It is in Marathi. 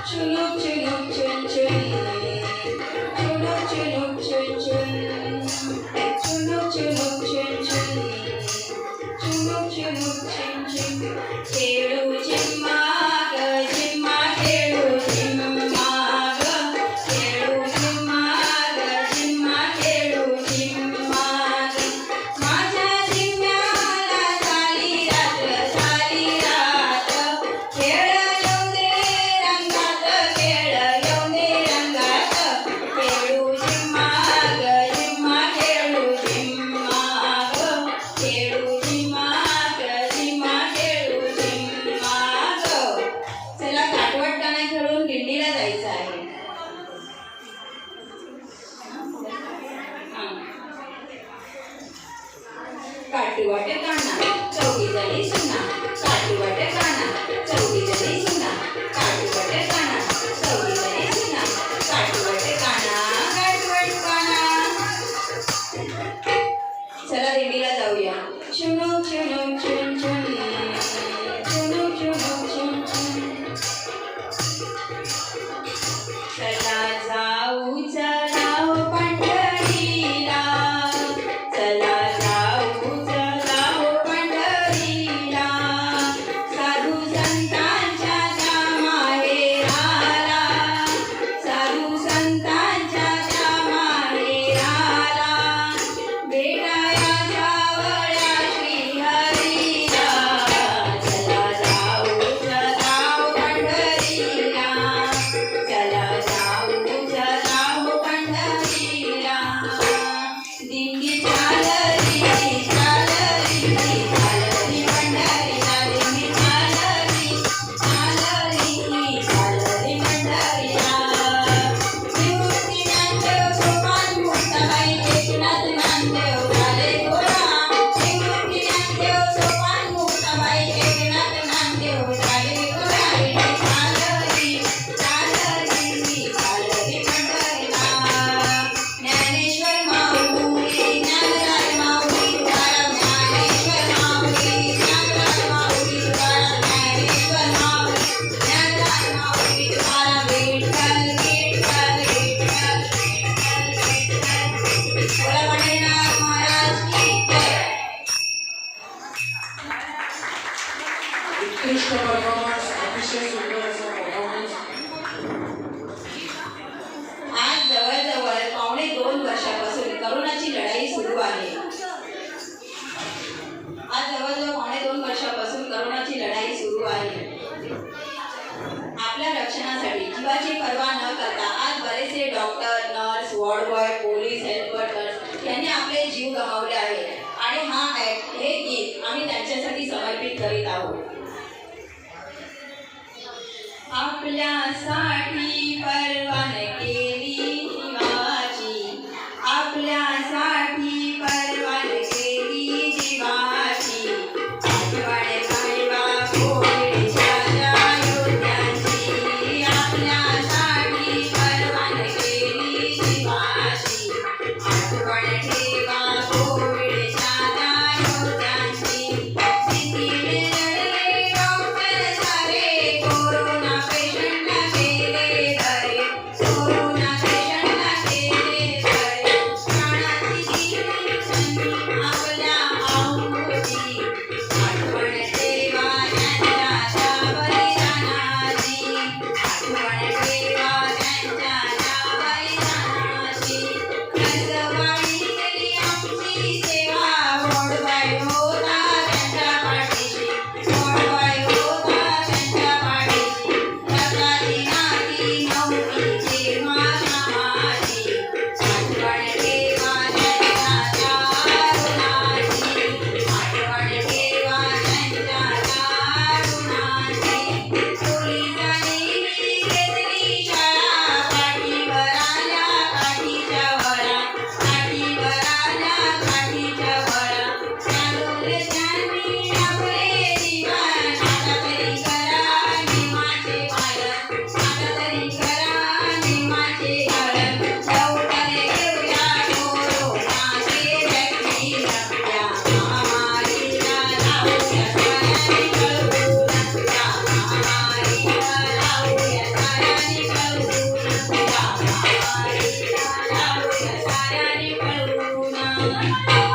झुणूक झुणूक झुन झुन झुणूक झुणूक झुन झुन झुणूक झुणूक झुन झुन झुणूक झुणूक झुन झुन खेळू झिम्मा ग झिम्मा खेळू झिम्मा ग खेळू झिम्मा ग झिम्मा खेळू झिम्मा ग माझ्या झिम्म्याला झाली रात खेळ येऊ दे रंगात खेळ येऊ दे रंगात खेळू झिम्मा ग झिम्मा खेळू झिम्मा ग खेळू झिम्मा ग झिम्मा खेळू झिम्मा ग चला काटवट गाणं खेळून दिंडीला जायचं आहे. काटवट गाणं चौघी जणी सुना काटवट गाणं चौघी जणी सुना काटवट गाणं चौघी जणी सुना काटवट गाणं चला दिंडीला जाऊया. झुणूक झुणूक झुन झुन झुणूक झुणूक झुन झुन चला जाऊ चला हो पंढरीला चला जाऊ चला हो पंढरीला साधू संतांच्या त्या माहेराला साधू संतांच्या त्या माहेराला भेटाया जावया श्रीहरीला चला जाऊ चला हो पंढरीला चला जाऊ चला हो पंढरीला दिंडी चालली चालली चालली पंढरीला दिंडी चालली चालली चालली पंढरीला निवृत्ती ज्ञानदेव सोपान मुक्ताबाई एकनाथ ज्ञानदेव झाले गोरा निवृत्ती ज्ञानदेव सोपान मुक्ताबाई एकनाथ ज्ञानदेव झाले गोरा दिंडी चालली चालली चालली पंढरीला ज्ञानेश्वर माऊली ज्ञानराज माऊली तुकाराम ज्ञानेश्वर माऊली ज्ञानराज माऊली तुकाराम ज्ञानेश्वर माऊली ज्ञानराज माऊली तुकाराम विठ्ठल विठ्ठल विठ्ठल विठ्ठल बोला पंढरीनाथ महाराज की जय. उत्कृष्ट परफॉर्मन्स अतिशय सुंदर असा परफॉर्मन्स आज जवळजवळ 2.5 वर्षापासून करोनाची लढाई सुरू आहे. आज जवळजवळ 2.5 वर्षापासून करोनाची लढाई सुरू आहे. आपल्या रक्षणासाठी जीवाची पर्वा न करता आज बरेचसे doctor nurse ward boy police health workers यांनी आपले जीव गमावले आहेत आणि हे गीत आम्ही त्यांच्यासाठी समर्पित करीत आहोत. आपल्यासाठी परवान केली जीवाची आपल्यासाठी परवान केली जीवाची आठवण काढवा कोविडच्या योद्ध्याची आपल्यासाठी परवान केली जीवाची आठवण ठेवा कोविडच्या योद्ध्याची किती लढले डॉक्टर सारे कोरोना पेशंटला केले बरे कोरोना पेशंटला केले बरे प्राणाची दिली संधी आपल्या आहुती आठवण ठेवा त्यांच्या बलिदानाची आठवण ठेवा त्यांच्या बलिदानाची कसबाई केली आमची सेवा वॉर्डबाय होता त्यांच्या पाठीशी वॉर्डबाय होता त्यांच्या पाठीशी रक्ताची नाती नव्हती जेव्हा कामाची आठवण ठेवा त्यांच्या दारुणाची आठवण ठेवा त्यांच्या दारुणाची पोलिसांनी घेतली शाळा पाठीवर आल्या काठीच्या वळा काठीवर आल्या काठीच्या वळा त्यामुळे त्यांनी आपले जीवन आता तरी करा नियमाचे पालन आता तरी करा नियमाचे पालन लवकर घेऊया कोरोनाचे व्यक्ती या महामारीला लावूया साऱ्यांनी कळवून या महामारीला लावूया साऱ्यांनी रंगात